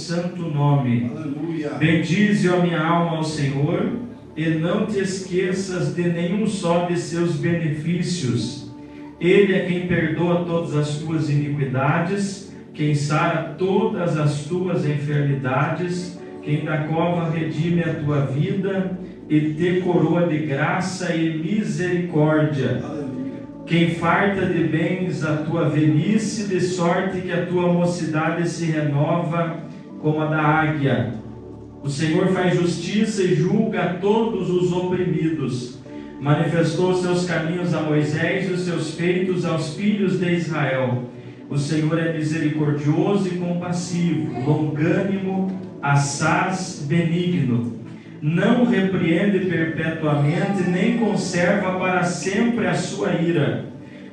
santo nome. Aleluia. Bendize, ó minha alma, ao Senhor, e não te esqueças de nenhum só de seus benefícios. Ele é quem perdoa todas as tuas iniquidades, quem sara todas as tuas enfermidades, quem da cova redime a tua vida e te coroa de graça e misericórdia. Aleluia. Quem farta de bens a tua velhice, de sorte que a tua mocidade se renova como a da águia. O Senhor faz justiça e julga a todos os oprimidos. Manifestou seus caminhos a Moisés e os seus feitos aos filhos de Israel. O Senhor é misericordioso e compassivo, longânimo, assaz, benigno. Não repreende perpetuamente, nem conserva para sempre a sua ira.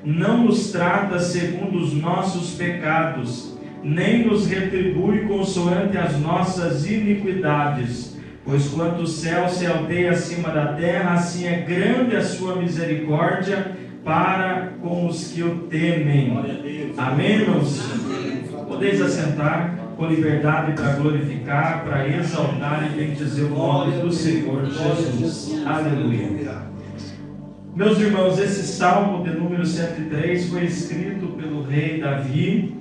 Não nos trata segundo os nossos pecados, nem nos retribui consoante as nossas iniquidades. Pois quanto o céu se alteia acima da terra, assim é grande a sua misericórdia para com os que o temem. Amém, irmãos? Podeis assentar com liberdade para glorificar, para exaltar e bendizer o nome do Senhor Jesus. Aleluia. Meus irmãos, esse salmo de número 103 foi escrito pelo rei Davi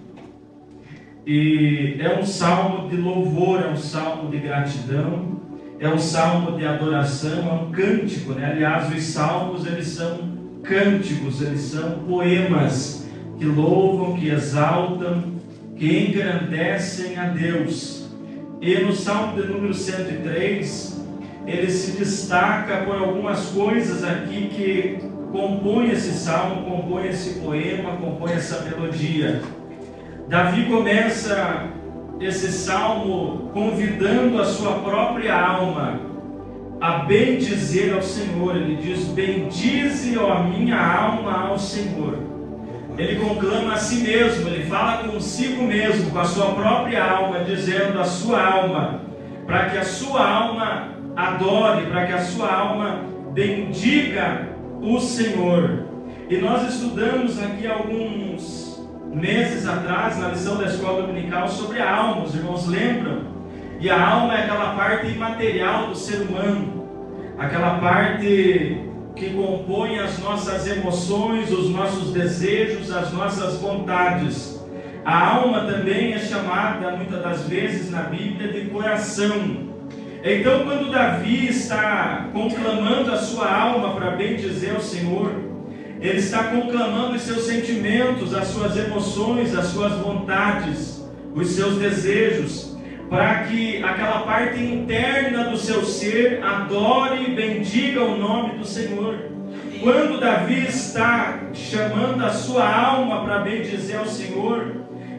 e é um salmo de louvor, é um salmo de gratidão, é um salmo de adoração, é um cântico, né? Aliás, os salmos, eles são cânticos, eles são poemas que louvam, que exaltam, que engrandecem a Deus. E no salmo de número 103, ele se destaca por algumas coisas aqui que compõem esse salmo, compõem esse poema, compõem essa melodia. Davi começa esse salmo convidando a sua própria alma a bendizer ao Senhor. Ele diz: bendize, ó minha alma, ao Senhor. Ele conclama a si mesmo, ele fala consigo mesmo, com a sua própria alma, dizendo a sua alma, para que a sua alma adore, para que a sua alma bendiga o Senhor. E nós estudamos aqui alguns meses atrás, na lição da escola dominical, sobre a alma, os irmãos lembram? E a alma é aquela parte imaterial do ser humano, aquela parte que compõe as nossas emoções, os nossos desejos, as nossas vontades. A alma também é chamada, muitas das vezes na Bíblia, de coração. Então, quando Davi está conclamando a sua alma para bendizer ao Senhor, ele está conclamando os seus sentimentos, as suas emoções, as suas vontades, os seus desejos, para que aquela parte interna do seu ser adore e bendiga o nome do Senhor. Quando Davi está chamando a sua alma para bendizer ao Senhor,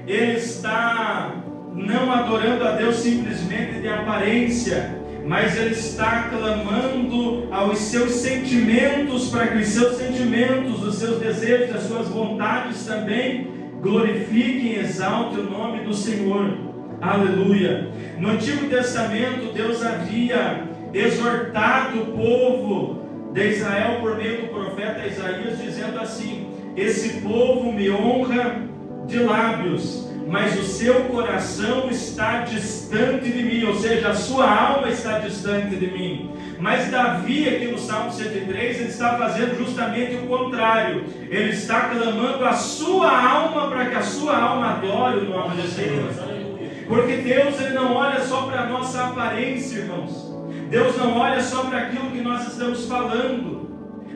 ele está não adorando a Deus simplesmente de aparência, mas ele está clamando aos seus sentimentos, para que os seus sentimentos, os seus desejos, as suas vontades também glorifiquem e exaltem o nome do Senhor. Aleluia. No Antigo Testamento, Deus havia exortado o povo de Israel por meio do profeta Isaías, dizendo assim: esse povo me honra de lábios, mas o seu coração está distante de mim, ou seja, a sua alma está distante de mim. Mas Davi, aqui no Salmo 103, ele está fazendo justamente o contrário. Ele está clamando a sua alma para que a sua alma adore o nome do Senhor. Porque Deus, ele não olha só para a nossa aparência, irmãos. Deus não olha só para aquilo que nós estamos falando.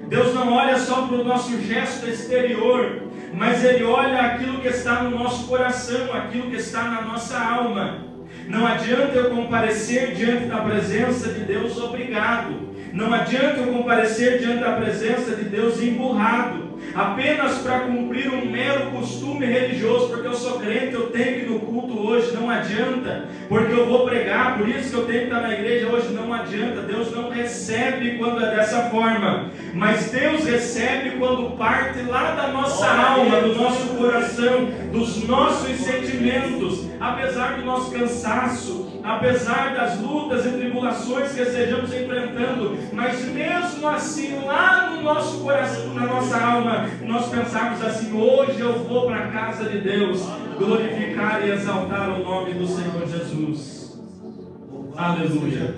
Deus não olha só para o nosso gesto exterior, mas Ele olha aquilo que está no nosso coração, aquilo que está na nossa alma. Não adianta eu comparecer diante da presença de Deus obrigado. Não adianta eu comparecer diante da presença de Deus emburrado, apenas para cumprir um mero costume religioso, porque eu sou crente, eu tenho que ir no culto hoje. Não adianta, porque eu vou pregar, por isso que eu tenho que estar na igreja hoje. Não adianta. Deus não recebe quando é dessa forma, mas Deus recebe quando parte lá da nossa alma, do nosso coração, dos nossos sentimentos, apesar do nosso cansaço, apesar das lutas e tribulações que estejamos enfrentando, mas mesmo assim, lá no nosso coração, na nossa alma, nós pensarmos assim: hoje eu vou para a casa de Deus glorificar e exaltar o nome do Senhor Jesus. Aleluia.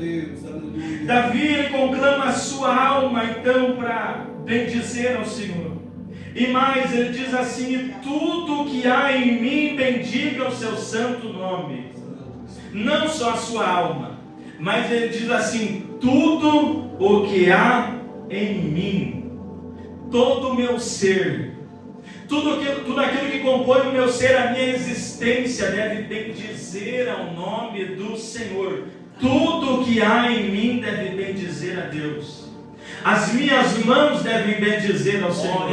Davi, ele conclama a sua alma então para bendizer ao Senhor. E mais, ele diz assim: tudo que há em mim bendiga o seu santo nome. Não só a sua alma, mas ele diz assim: tudo o que há em mim, todo o meu ser, tudo aquilo que compõe o meu ser, a minha existência, deve bendizer ao nome do Senhor. Tudo que há em mim deve bendizer a Deus. As minhas mãos devem bendizer ao Senhor.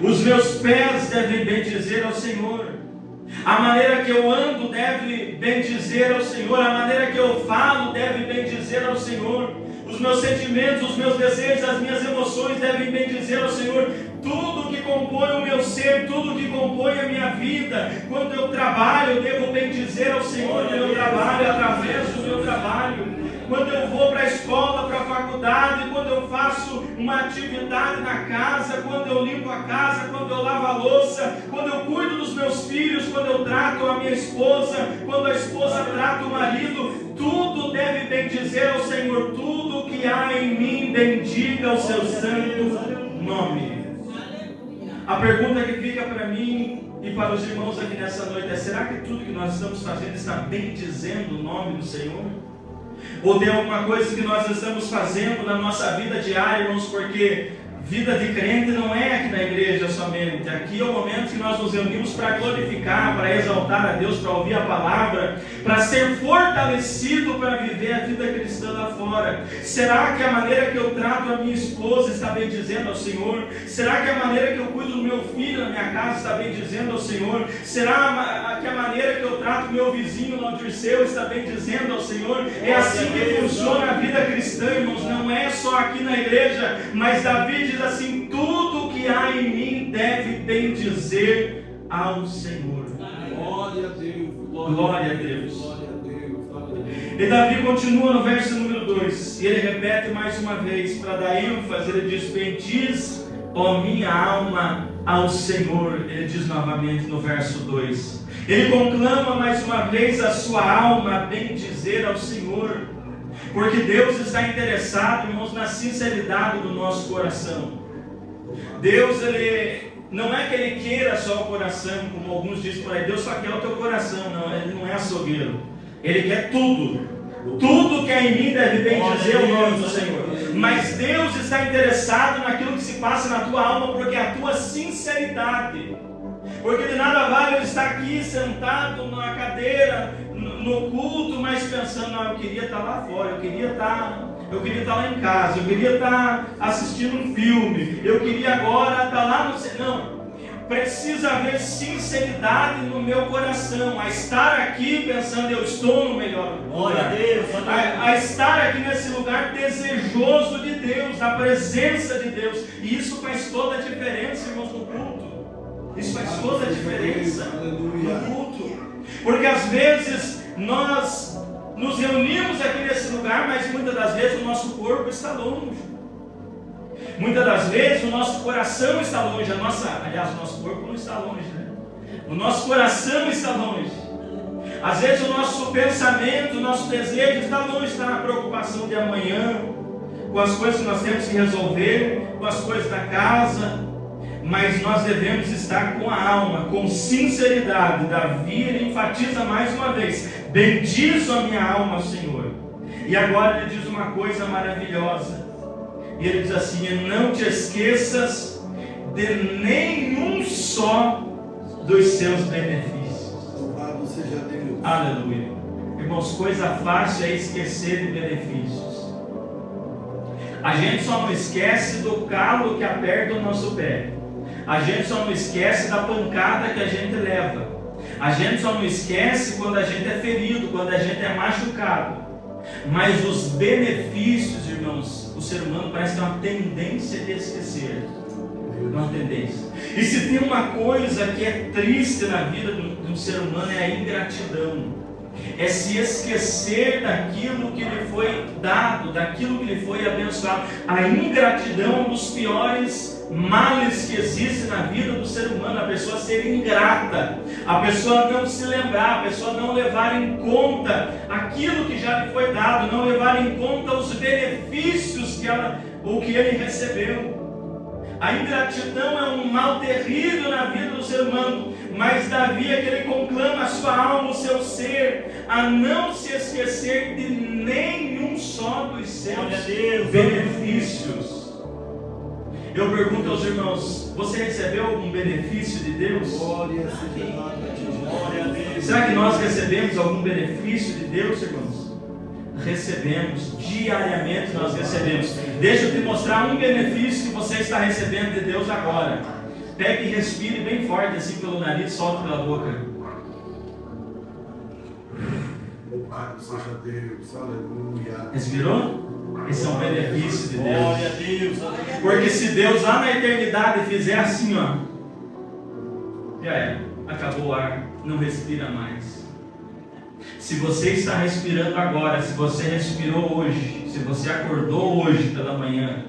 Os meus pés devem bendizer ao Senhor. A maneira que eu ando deve bendizer ao Senhor. A maneira que eu falo deve bendizer ao Senhor. Os meus sentimentos, os meus desejos, as minhas emoções devem bendizer ao Senhor. Tudo que compõe o meu ser, tudo que compõe a minha vida. Quando eu trabalho, eu devo bendizer ao Senhor no meu trabalho, através do meu trabalho. Quando eu vou para a escola, para a faculdade, quando eu faço uma atividade na casa, quando eu limpo a casa, quando eu lavo a louça, quando eu cuido dos meus filhos, quando eu trato a minha esposa, quando a esposa trata o marido, tudo deve bendizer ao Senhor. Tudo que há em mim, bendiga o seu santo nome. A pergunta que fica para mim e para os irmãos aqui nessa noite é: será que tudo que nós estamos fazendo está bendizendo o nome do Senhor? Ou tem alguma coisa que nós estamos fazendo na nossa vida diária, irmãos? Porque vida de crente não é aqui na igreja somente. Aqui é o momento que nós nos reunimos para glorificar, para exaltar a Deus, para ouvir a palavra, para ser fortalecido para viver a vida cristã lá fora. Será que a maneira que eu trato a minha esposa está bendizendo ao Senhor? Será que a maneira que eu cuido do meu filho na minha casa está bendizendo ao Senhor? Será que a maneira que eu trato o meu vizinho no Dirceu está bendizendo ao Senhor? É assim que funciona a vida cristã, irmãos. Não é só aqui na igreja, mas Davi diz assim: tudo que há em mim deve bendizer ao Senhor. Glória a Deus. Glória a Deus. Glória a Deus. E Davi continua no verso número 2. E ele repete mais uma vez, para dar ênfase. Ele diz: bendiz, ó minha alma, ao Senhor. Ele diz novamente no verso 2. Ele conclama mais uma vez a sua alma a bendizer ao Senhor. Porque Deus está interessado, irmãos, na sinceridade do nosso coração. Deus, Ele não é que Ele queira só o coração, como alguns dizem por aí: Deus só quer o teu coração. Não, Ele não é açougueiro. Ele quer tudo. Tudo que é em mim deve bendizer o nome do Senhor. Mas Deus está interessado naquilo que se passa na tua alma, porque é a tua sinceridade. Porque de nada vale eu estar aqui sentado na cadeira, no culto, mas pensando: não, eu queria estar lá fora, eu queria estar lá em casa, eu queria estar assistindo um filme, eu queria agora estar lá no... Não, precisa haver sinceridade no meu coração, a estar aqui pensando: eu estou no melhor lugar. Glória a Deus. A estar aqui nesse lugar desejoso de Deus, da presença de Deus. E isso faz toda a diferença, irmãos, no culto. Isso faz toda a diferença no culto. Porque às vezes nós nos reunimos aqui nesse lugar, mas muitas das vezes o nosso corpo está longe. Muitas das vezes o nosso coração está longe. Aliás, o nosso corpo não está longe, né? O nosso coração está longe. Às vezes o nosso pensamento, o nosso desejo está longe, está na preocupação de amanhã, com as coisas que nós temos que resolver, com as coisas da casa. Mas nós devemos estar com a alma, com sinceridade. Davi, ele enfatiza mais uma vez: bendizo a minha alma ao Senhor. E agora ele diz uma coisa maravilhosa. E ele diz assim: não te esqueças de nenhum só dos seus benefícios. Louvado seja Deus. Aleluia. Irmãos, coisa fácil é esquecer de benefícios. A gente só não esquece do calo que aperta o nosso pé. A gente só não esquece da pancada que a gente leva. A gente só não esquece quando a gente é ferido, quando a gente é machucado. Mas os benefícios, irmãos, o ser humano parece ter uma tendência de esquecer. Deus. É uma tendência. E se tem uma coisa que é triste na vida de um ser humano, é a ingratidão. É se esquecer daquilo que lhe foi dado, daquilo que lhe foi abençoado. A ingratidão é um dos piores males que existe na vida do ser humano. A pessoa ser ingrata, a pessoa não se lembrar, a pessoa não levar em conta aquilo que já lhe foi dado, não levar em conta os benefícios que ele recebeu. A ingratidão é um mal terrível na vida do ser humano, mas Davi é que ele conclama a sua alma, o seu ser, a não se esquecer de nenhum só dos seus benefícios. Eu pergunto aos irmãos: você recebeu algum benefício de Deus? Glória seja dada a ti, glória a Deus. Será que nós recebemos algum benefício de Deus, irmãos? Recebemos, diariamente nós recebemos. Deixa eu te mostrar um benefício que você está recebendo de Deus agora. Pegue e respire bem forte assim pelo nariz, solte pela boca. Louvado seja Deus, aleluia. Respirou? Esse é um benefício de Deus. Glória a Deus, aleluia. Porque se Deus lá na eternidade fizer assim, ó, já é, acabou o ar, não respira mais. Se você está respirando agora, se você respirou hoje, se você acordou hoje pela manhã,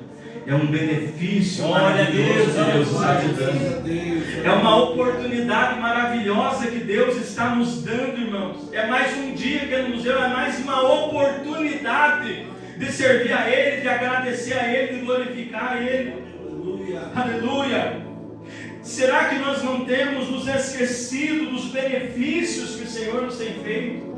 é um benefício maravilhoso que Deus está te dando. É uma oportunidade maravilhosa que Deus está nos dando, irmãos. É mais um dia que Ele nos deu, é mais uma oportunidade de servir a Ele, de agradecer a Ele, de glorificar a Ele. Aleluia. Aleluia! Será que nós não temos nos esquecido dos benefícios que o Senhor nos tem feito?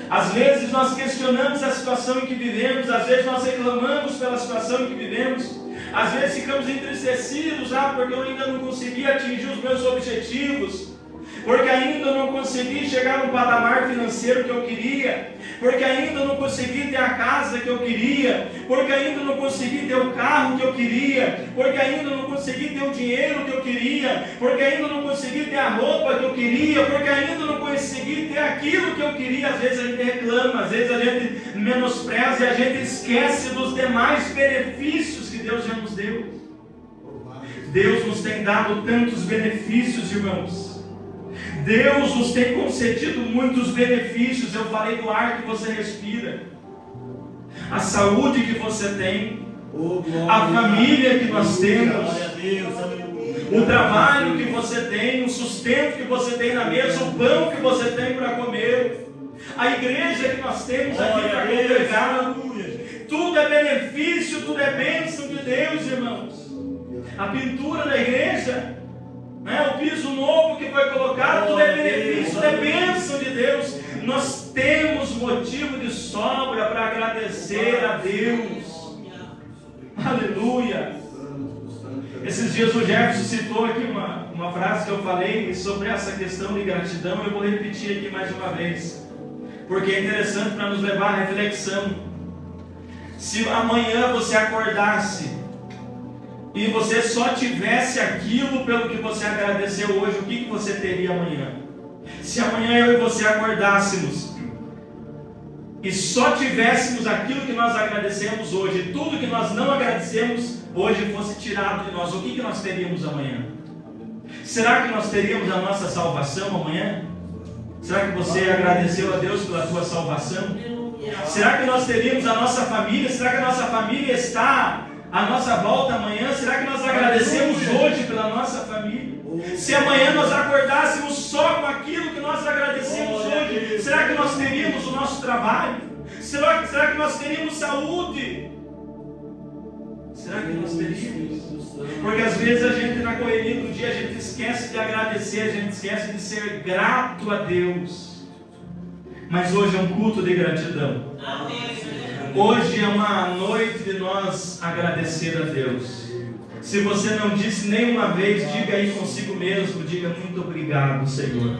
Às vezes nós questionamos a situação em que vivemos, às vezes nós reclamamos pela situação em que vivemos, às vezes ficamos entristecidos, porque eu ainda não consegui atingir os meus objetivos, porque ainda não consegui chegar no patamar financeiro que eu queria, porque ainda não consegui ter a casa que eu queria, porque ainda não consegui ter o carro que eu queria, porque ainda não consegui ter o dinheiro que eu queria, porque ainda não consegui ter a roupa que eu queria, porque ainda não consegui ter aquilo que eu queria. Às vezes a gente reclama, às vezes a gente menospreza e a gente esquece dos demais benefícios que Deus já nos deu. Deus nos tem dado tantos benefícios, irmãos. Deus nos tem concedido muitos benefícios. Eu falei do ar que você respira, a saúde que você tem, a família que nós temos, o trabalho que você tem, o sustento que você tem na mesa, o pão que você tem para comer, a igreja que nós temos aqui para congregar. Tudo é benefício, tudo é bênção de Deus, irmãos. A pintura da igreja, o piso novo que foi colocado, tudo é benefício, tudo é bênção de Deus. Nós temos motivo de sobra para agradecer a Deus. Aleluia. Esses dias o Jefferson citou aqui uma frase que eu falei sobre essa questão de gratidão. Eu vou repetir aqui mais uma vez, porque é interessante para nos levar à reflexão. Se amanhã você acordasse e você só tivesse aquilo pelo que você agradeceu hoje, o que você teria amanhã? Se amanhã eu e você acordássemos e só tivéssemos aquilo que nós agradecemos hoje, tudo que nós não agradecemos hoje fosse tirado de nós, o que nós teríamos amanhã? Será que nós teríamos a nossa salvação amanhã? Será que você agradeceu a Deus pela tua salvação? Será que nós teríamos a nossa família? Será que a nossa família está à nossa volta amanhã? Será que nós agradecemos hoje pela nossa família? Se amanhã nós acordássemos só com aquilo que nós agradecemos hoje, será que nós teríamos o nosso trabalho? Será que nós teríamos saúde? Será que nós teríamos? Porque às vezes a gente, na correria do dia, a gente esquece de agradecer, a gente esquece de ser grato a Deus. Mas hoje é um culto de gratidão. Hoje é uma noite de nós agradecer a Deus. Se você não disse nenhuma vez, diga aí consigo mesmo, diga muito obrigado, Senhor.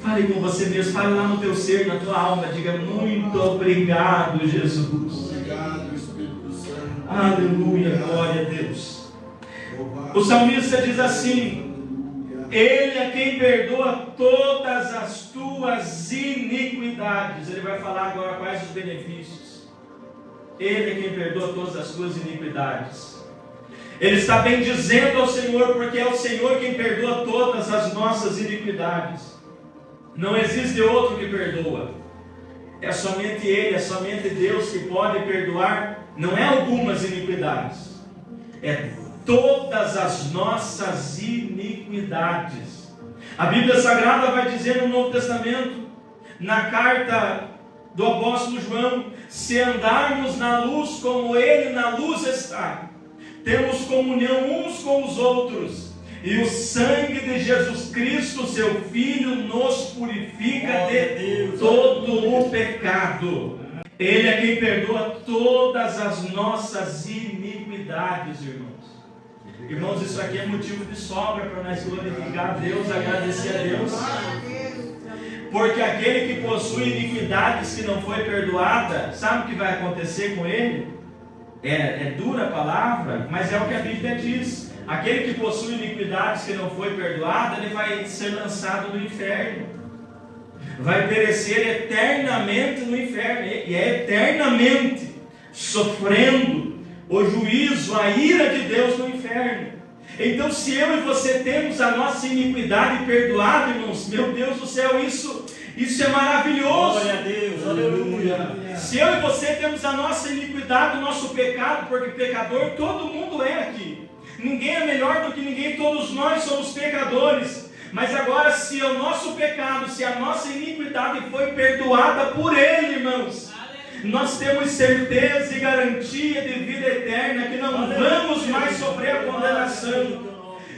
Fale com você mesmo, fale lá no teu ser, na tua alma, diga muito obrigado, Jesus. Obrigado, Espírito Santo. Aleluia, glória a Deus. O salmista diz assim: Ele é quem perdoa todas as tuas iniquidades. Ele vai falar agora quais os benefícios. Ele é quem perdoa todas as tuas iniquidades. Ele está bendizendo ao Senhor, porque é o Senhor quem perdoa todas as nossas iniquidades. Não existe outro que perdoa. É somente Ele, é somente Deus que pode perdoar, não é algumas iniquidades, é todas as nossas iniquidades. A Bíblia Sagrada vai dizer no Novo Testamento, na carta do apóstolo João: se andarmos na luz como Ele na luz está, temos comunhão uns com os outros, e o sangue de Jesus Cristo, seu Filho, nos purifica de todo o pecado. Ele é quem perdoa todas as nossas iniquidades, irmãos. Irmãos, isso aqui é motivo de sobra para nós glorificar a Deus, agradecer a Deus. Porque aquele que possui iniquidades que não foi perdoada, sabe o que vai acontecer com ele? É dura a palavra, mas é o que a Bíblia diz. Aquele que possui iniquidades que não foi perdoada, ele vai ser lançado no inferno. Vai perecer eternamente no inferno. E é eternamente sofrendo o juízo, a ira de Deus no inferno. Então, se eu e você temos a nossa iniquidade perdoada, irmãos, meu Deus do céu, isso é maravilhoso. Glória a Deus, aleluia. Se eu e você temos a nossa iniquidade, o nosso pecado, porque pecador todo mundo é aqui. Ninguém é melhor do que ninguém, todos nós somos pecadores. Mas agora, se o nosso pecado, se a nossa iniquidade foi perdoada por Ele, irmãos, nós temos certeza e garantia de vida eterna, que não vamos mais sofrer a condenação.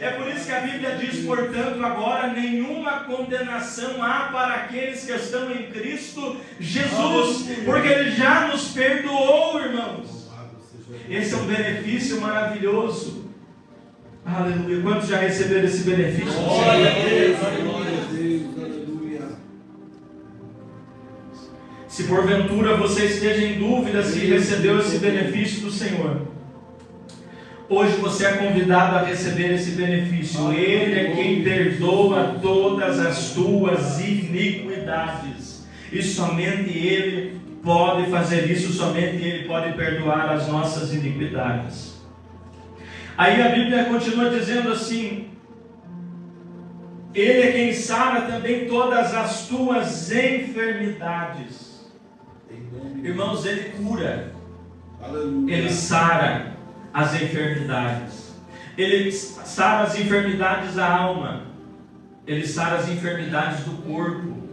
É por isso que a Bíblia diz, portanto, agora nenhuma condenação há para aqueles que estão em Cristo Jesus, porque Ele já nos perdoou, irmãos. Esse é um benefício maravilhoso. Aleluia. Quantos já receberam esse benefício? Glória a Deus, glória a Deus, aleluia. Se porventura você esteja em dúvida se recebeu esse benefício do Senhor, hoje você é convidado a receber esse benefício. Ele é quem perdoa todas as tuas iniquidades. E somente Ele pode fazer isso, somente Ele pode perdoar as nossas iniquidades. Aí a Bíblia continua dizendo assim: Ele é quem sara também todas as tuas enfermidades. Irmãos, Ele cura. Aleluia. Ele sara as enfermidades. Ele sara as enfermidades da alma. Ele sara as enfermidades do corpo.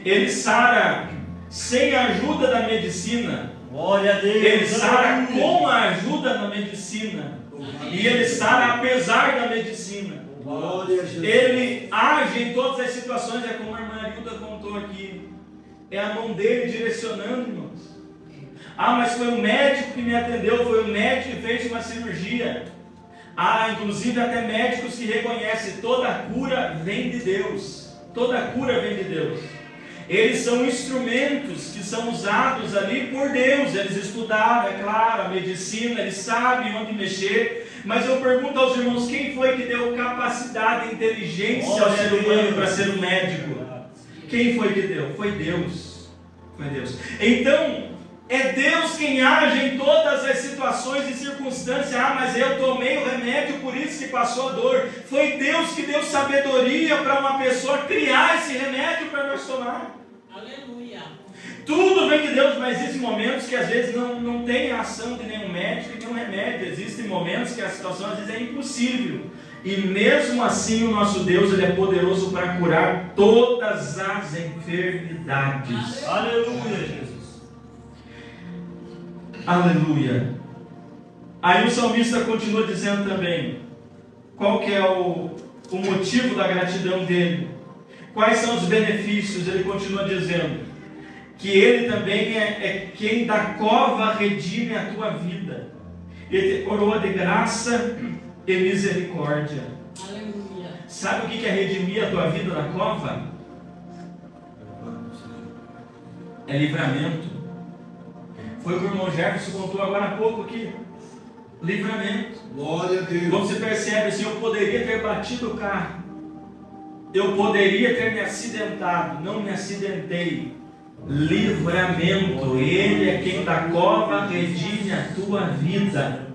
Ele sara sem a ajuda da medicina. Glória a Deus. Ele sara com a ajuda da medicina. E Ele sara apesar da medicina. Glória a Jesus. Ele age em todas as situações. É como a irmã Hilda contou aqui. É a mão dele direcionando, irmãos. Ah, mas foi o médico que me atendeu, foi o médico que fez uma cirurgia. Ah, inclusive até médicos que reconhecem, toda cura vem de Deus. Toda cura vem de Deus. Eles são instrumentos que são usados ali por Deus. Eles estudaram, é claro, a medicina, eles sabem onde mexer. Mas eu pergunto aos irmãos, quem foi que deu capacidade e inteligência ao ser humano para ser um médico? Quem foi que deu? Foi Deus. Foi Deus. Então, é Deus quem age em todas as situações e circunstâncias. Ah, mas eu tomei o remédio, por isso que passou a dor. Foi Deus que deu sabedoria para uma pessoa criar esse remédio para nós tomar. Aleluia. Tudo vem de Deus, mas existem momentos que às vezes não tem a ação de nenhum médico e nenhum remédio. Existem momentos que a situação às vezes é impossível. E mesmo assim o nosso Deus, Ele é poderoso para curar todas as enfermidades. Aleluia, Jesus. Aleluia. Aí o salmista continua dizendo também, qual que é o motivo da gratidão dele? Quais são os benefícios? Ele continua dizendo que Ele também é quem da cova redime a tua vida. Ele te coroa de graça e misericórdia. Aleluia. Sabe o que é redimir a tua vida na cova? É livramento. Foi o que o irmão Jefferson contou agora há pouco aqui. Livramento. Glória a Deus. Como você percebe assim, eu poderia ter batido o carro. Eu poderia ter me acidentado. Não me acidentei. Livramento. Ele é quem da cova redime a tua vida.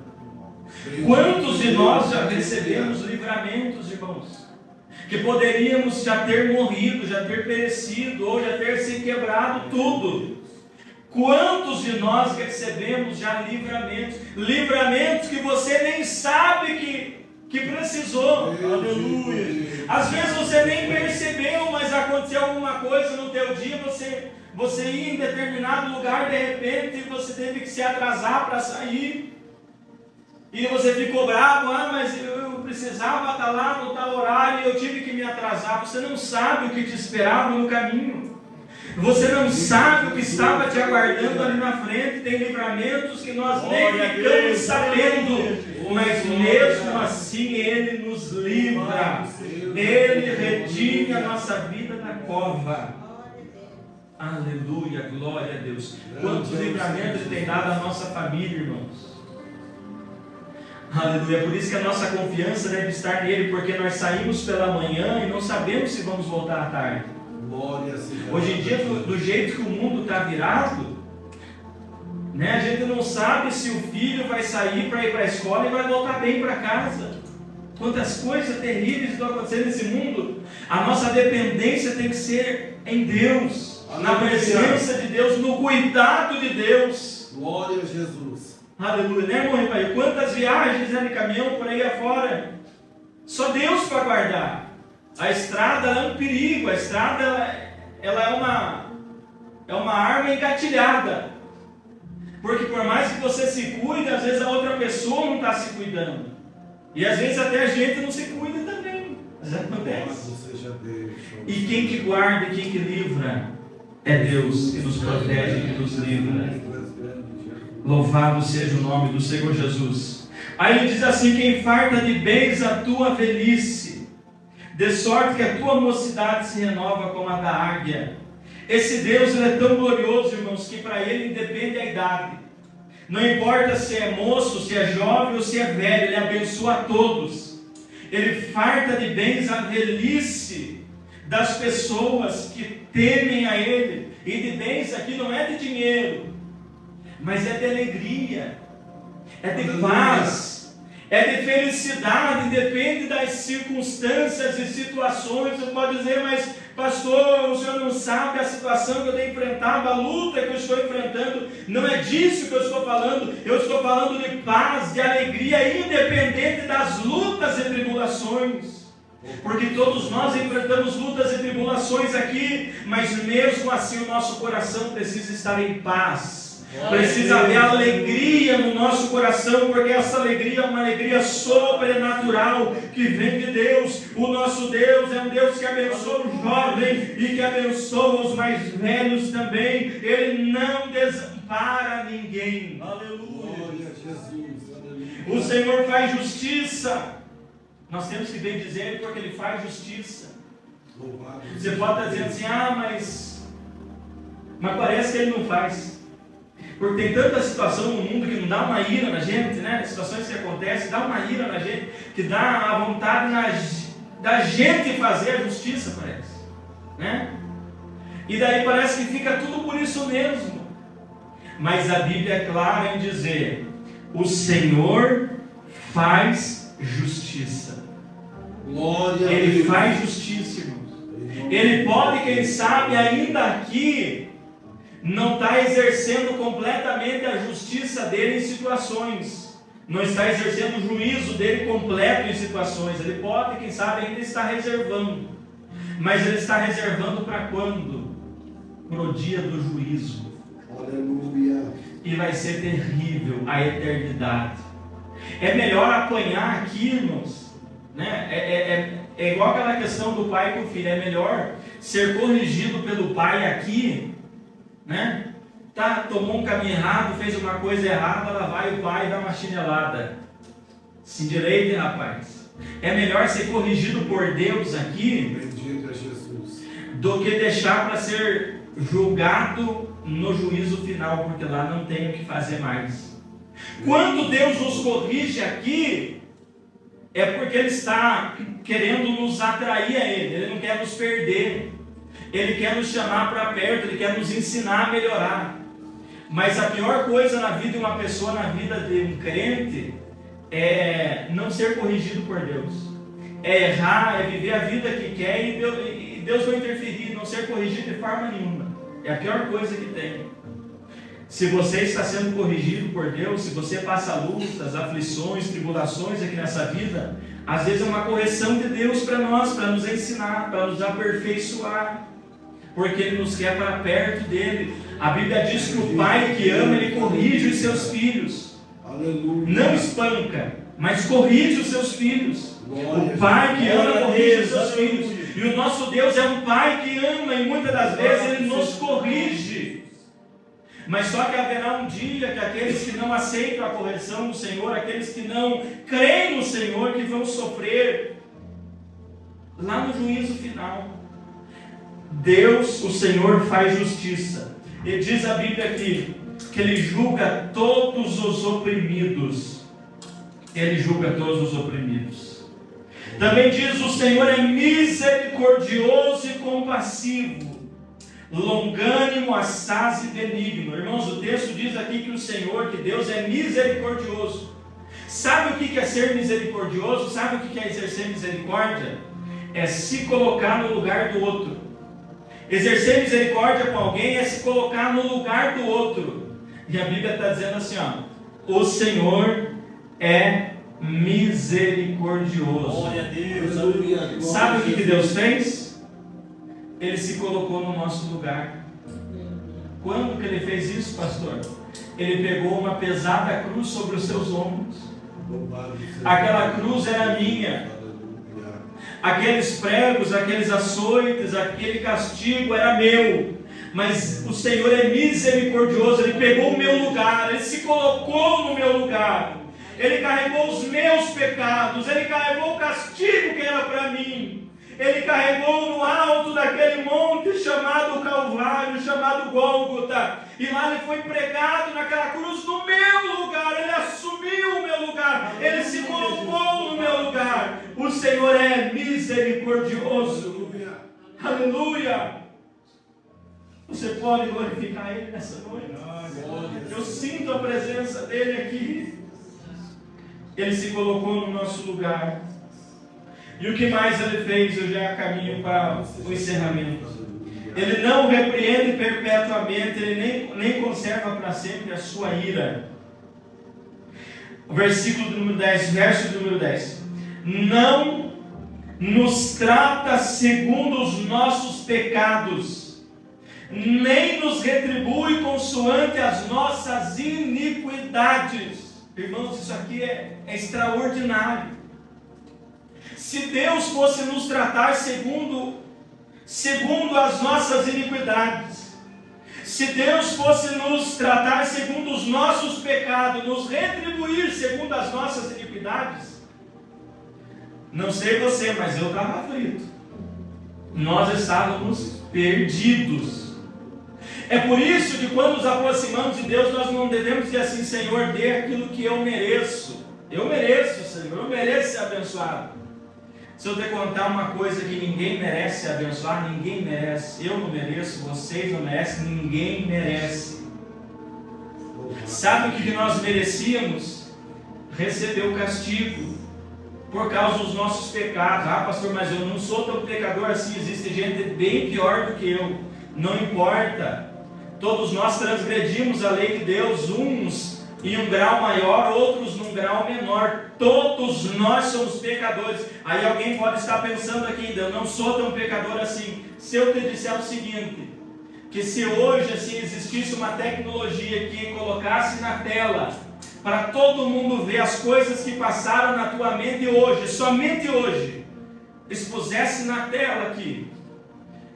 Quantos de nós já recebemos livramentos, irmãos? Que poderíamos já ter morrido, já ter perecido, ou já ter se quebrado tudo. Quantos de nós recebemos já livramentos? Livramentos que você nem sabe que precisou. Aleluia. Às vezes você nem percebeu, mas aconteceu alguma coisa no teu dia, você ia em determinado lugar, de repente você teve que se atrasar para sair. E você ficou bravo, mas eu precisava estar lá no tal horário e eu tive que me atrasar. Você não sabe o que te esperava no caminho. Você não sabe o que estava te aguardando ali na frente. Tem livramentos que nós nem ficamos sabendo, mas mesmo assim Ele nos livra. Ele redime a nossa vida da cova. Aleluia, glória a Deus. Quantos livramentos Ele tem dado à nossa família, irmãos. Aleluia, por isso que a nossa confiança deve estar nele, porque nós saímos pela manhã e não sabemos se vamos voltar à tarde. Hoje em dia, do jeito que o mundo está virado, né, a gente não sabe se o filho vai sair para ir para a escola e vai voltar bem para casa. Quantas coisas terríveis estão acontecendo nesse mundo. A nossa dependência tem que ser em Deus, na presença de Deus, no cuidado de Deus. Glória a Jesus. Aleluia, né, irmão? Pai? Quantas viagens de caminhão por aí afora? Só Deus para guardar. A estrada é um perigo. A estrada ela é uma arma engatilhada. Porque por mais que você se cuide, às vezes a outra pessoa não está se cuidando. E às vezes até a gente não se cuida também. Mas acontece. E quem que guarda e quem que livra é Deus, que nos protege, que nos livra. Louvado seja o nome do Senhor Jesus. Aí ele diz assim: quem farta de bens a tua velhice, de sorte que a tua mocidade se renova como a da águia. Esse Deus, ele é tão glorioso, irmãos, que para ele independe a idade. Não importa se é moço, se é jovem ou se é velho, ele abençoa a todos. Ele farta de bens a velhice das pessoas que temem a ele. E de bens aqui não é de dinheiro, mas é de alegria, é de paz, é de felicidade. Depende das circunstâncias e situações. Você pode dizer: mas pastor, o senhor não sabe a situação que eu tenho enfrentado, a luta que eu estou enfrentando. Não é disso que eu estou falando. Eu estou falando de paz, de alegria, independente das lutas e tribulações. Porque todos nós enfrentamos lutas e tribulações aqui, mas mesmo assim o nosso coração precisa estar em paz. Precisa haver alegria no nosso coração, porque essa alegria é uma alegria sobrenatural que vem de Deus. O nosso Deus é um Deus que abençoa o jovem e que abençoa os mais velhos também. Ele não desampara ninguém. Aleluia, Jesus. O Senhor faz justiça. Nós temos que bem dizer, porque Ele faz justiça. Você pode estar dizendo assim: mas parece que Ele não faz. Porque tem tanta situação no mundo que não dá uma ira na gente, né? Situações que acontecem, dá uma ira na gente, que dá a vontade da gente fazer a justiça, parece, né? E daí parece que fica tudo por isso mesmo. Mas a Bíblia é clara em dizer: o Senhor faz justiça. Glória Ele a Deus. faz justiça, irmãos. Ele pode, quem sabe, ainda aqui não está exercendo completamente a justiça dele em situações, não está exercendo o juízo dele completo em situações. Ele pode, quem sabe, ainda está reservando, mas ele está reservando para quando? Para o dia do juízo. Aleluia. E vai ser terrível a eternidade. É melhor apanhar aqui, irmãos, né? É igual aquela questão do pai com o filho. É melhor ser corrigido pelo pai aqui, né? Tomou um caminho errado, fez uma coisa errada, lá vai o pai dar uma chinelada. Se endireite, rapaz. É melhor ser corrigido por Deus aqui, Bendito é Jesus, do que deixar para ser julgado no juízo final, porque lá não tem o que fazer mais. Quando Deus nos corrige aqui, é porque Ele está querendo nos atrair a Ele. Ele não quer nos perder. Ele quer nos chamar para perto, Ele quer nos ensinar a melhorar. Mas a pior coisa na vida de uma pessoa, na vida de um crente, é não ser corrigido por Deus. É errar, é viver a vida que quer e Deus vai interferir, não ser corrigido de forma nenhuma. É a pior coisa que tem. Se você está sendo corrigido por Deus, se você passa lutas, aflições, tribulações aqui nessa vida, às vezes é uma correção de Deus para nós, para nos ensinar, para nos aperfeiçoar, porque Ele nos quer para perto dEle. A Bíblia diz que o pai que ama, Ele corrige os seus filhos. Aleluia. Não espanca, mas corrige os seus filhos. Glória. O pai que ama Glória a corrige Deus, os seus aleluia. filhos. E o nosso Deus é um pai que ama e muitas das vezes Ele nos corrige. Mas só que haverá um dia que aqueles que não aceitam a correção do Senhor, aqueles que não creem no Senhor, que vão sofrer lá no juízo final. Deus, o Senhor, faz justiça. E diz a Bíblia aqui que Ele julga todos os oprimidos. Ele julga todos os oprimidos. Também diz: o Senhor é misericordioso e compassivo, longânimo, assaz e benigno. Irmãos, o texto diz aqui que o Senhor, que Deus é misericordioso. Sabe o que é ser misericordioso? Sabe o que é exercer misericórdia? É se colocar no lugar do outro. Exercer misericórdia com alguém é se colocar no lugar do outro. E a Bíblia está dizendo assim, ó: o Senhor é misericordioso. Glória a Deus, Aleluia. aleluia. Sabe o que Deus fez? Ele se colocou no nosso lugar. Quando que Ele fez isso, pastor? Ele pegou uma pesada cruz sobre os seus ombros. Louvado seja Aquela cruz era minha. Aleluia. Aqueles pregos, aqueles açoites, aquele castigo era meu. Mas o Senhor é misericordioso. Ele pegou o meu lugar. Ele se colocou no meu lugar. Ele carregou os meus pecados. Ele carregou o castigo que era para mim. Ele carregou no alto daquele monte chamado Calvário, chamado Gólgota. E lá Ele foi pregado naquela cruz no meu lugar. Ele assumiu o meu lugar. Ele se colocou no meu lugar. O Senhor é misericordioso. Aleluia. Aleluia. Você pode glorificar Ele nessa noite? Eu sinto a presença dEle aqui. Ele se colocou no nosso lugar. E o que mais Ele fez? Eu já caminho para o encerramento. Ele não repreende perpetuamente, Ele nem conserva para sempre a sua ira. O versículo do número 10, verso do número 10. Não nos trata segundo os nossos pecados, nem nos retribui consoante as nossas iniquidades. Irmãos, isso aqui é extraordinário. Se Deus fosse nos tratar segundo as nossas iniquidades, se Deus fosse nos tratar segundo os nossos pecados, nos retribuir segundo as nossas iniquidades, não sei você, mas eu estava aflito. Nós estávamos perdidos. É por isso que quando nos aproximamos de Deus, nós não devemos dizer assim: Senhor, dê aquilo que eu mereço. Eu mereço, Senhor, eu mereço ser abençoado. Se eu te contar uma coisa que ninguém merece ser abençoado, ninguém merece. Eu não mereço, vocês não merecem, ninguém merece. Sabe o que nós merecíamos? Receber o castigo por causa dos nossos pecados. Ah, pastor, mas eu não sou tão pecador assim. Existe gente bem pior do que eu. Não importa. Todos nós transgredimos a lei de Deus, uns em um grau maior, outros num grau menor. Todos nós somos pecadores. Aí alguém pode estar pensando aqui: eu não sou tão pecador assim. Se eu te disser o seguinte, que se hoje assim existisse uma tecnologia que colocasse na tela para todo mundo ver as coisas que passaram na tua mente hoje, somente hoje, expusesse na tela aqui,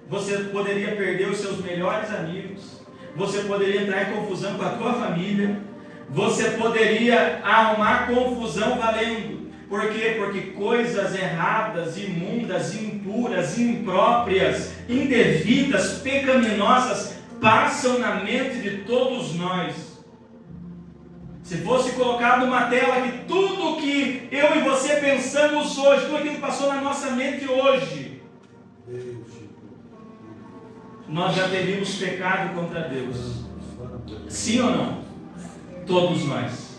você poderia perder os seus melhores amigos, você poderia entrar em confusão com a tua família, você poderia arrumar confusão valendo. Por quê? Porque coisas erradas, imundas, impuras, impróprias, indevidas, pecaminosas passam na mente de todos nós. Se fosse colocado uma tela que tudo que eu e você pensamos hoje, tudo aquilo que passou na nossa mente hoje, nós já teríamos pecado contra Deus. Sim ou não? Todos nós.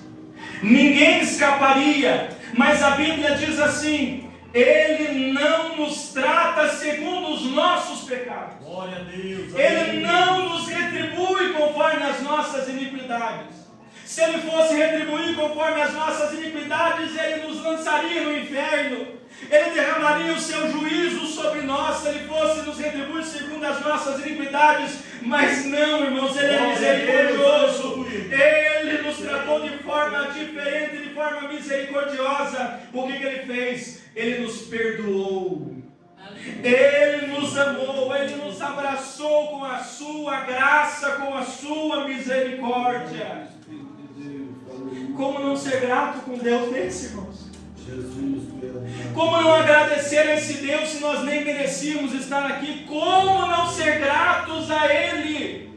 ninguém escaparia. Mas a Bíblia diz assim: Ele não nos trata segundo os nossos pecados. Glória a Deus. Ele não nos retribui conforme as nossas iniquidades. Se Ele fosse retribuir conforme as nossas iniquidades, Ele nos lançaria no inferno. Ele derramaria o seu juízo sobre nós se Ele fosse nos retribuir segundo as nossas iniquidades. Mas não, irmãos, Ele é misericordioso. Ele nos tratou de forma diferente, de forma misericordiosa. O que Ele fez? Ele nos perdoou. Ele nos amou, Ele nos abraçou com a sua graça, com a sua misericórdia. Como não ser grato com Deus desse, irmãos? Como não agradecer a esse Deus se nós nem merecíamos estar aqui? Como não ser gratos a Ele?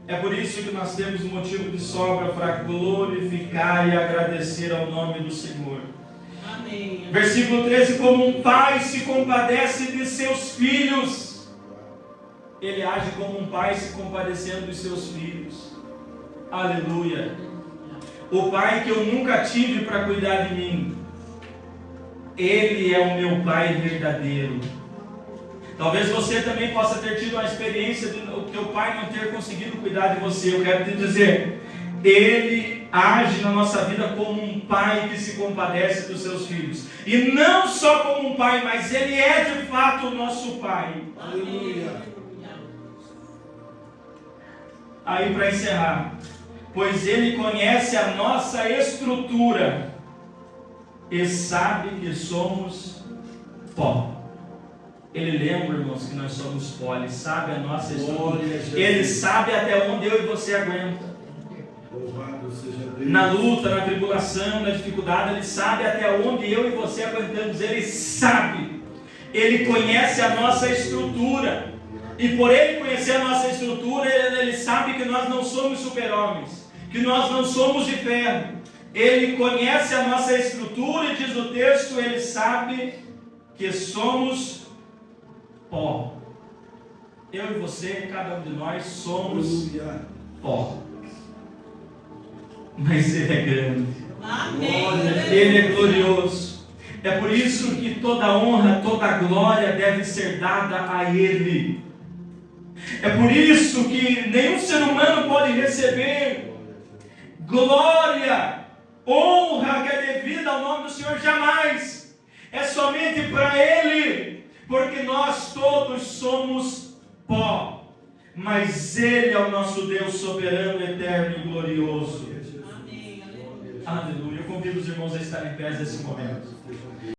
É por isso que nós temos motivo de sobra para glorificar e agradecer ao nome do Senhor. Amém. Versículo 13: como um pai se compadece de seus filhos, Ele age como um pai se compadecendo dos seus filhos. Aleluia. O pai que eu nunca tive para cuidar de mim, Ele é o meu pai verdadeiro. Talvez você também possa ter tido uma experiência de o teu pai não ter conseguido cuidar de você. Eu quero te dizer, Ele age na nossa vida como um pai que se compadece dos seus filhos. E não só como um pai, mas Ele é de fato o nosso pai. Aleluia. Aí, para encerrar: pois Ele conhece a nossa estrutura e sabe que somos pó. Ele lembra, irmãos, que nós somos pó. Ele sabe a nossa estrutura. Ele sabe até onde eu e você aguenta. Louvado seja Deus. Na luta, na tribulação, na dificuldade, Ele sabe até onde eu e você aguentamos. Ele sabe. Ele conhece a nossa estrutura. E por Ele conhecer a nossa estrutura, Ele sabe que nós não somos super-homens, que nós não somos de ferro. Ele conhece a nossa estrutura e diz o texto, Ele sabe que somos pó. Eu e você, cada um de nós somos pó. Mas Ele é grande. Amém. Ele é glorioso. É por isso que toda honra, toda glória deve ser dada a Ele. É por isso que nenhum ser humano pode receber glória, honra que é devida ao nome do Senhor, jamais. É somente para Ele, porque nós todos somos pó, mas Ele é o nosso Deus soberano, eterno e glorioso. Amém. Aleluia. Eu convido os irmãos a estarem em pé nesse momento.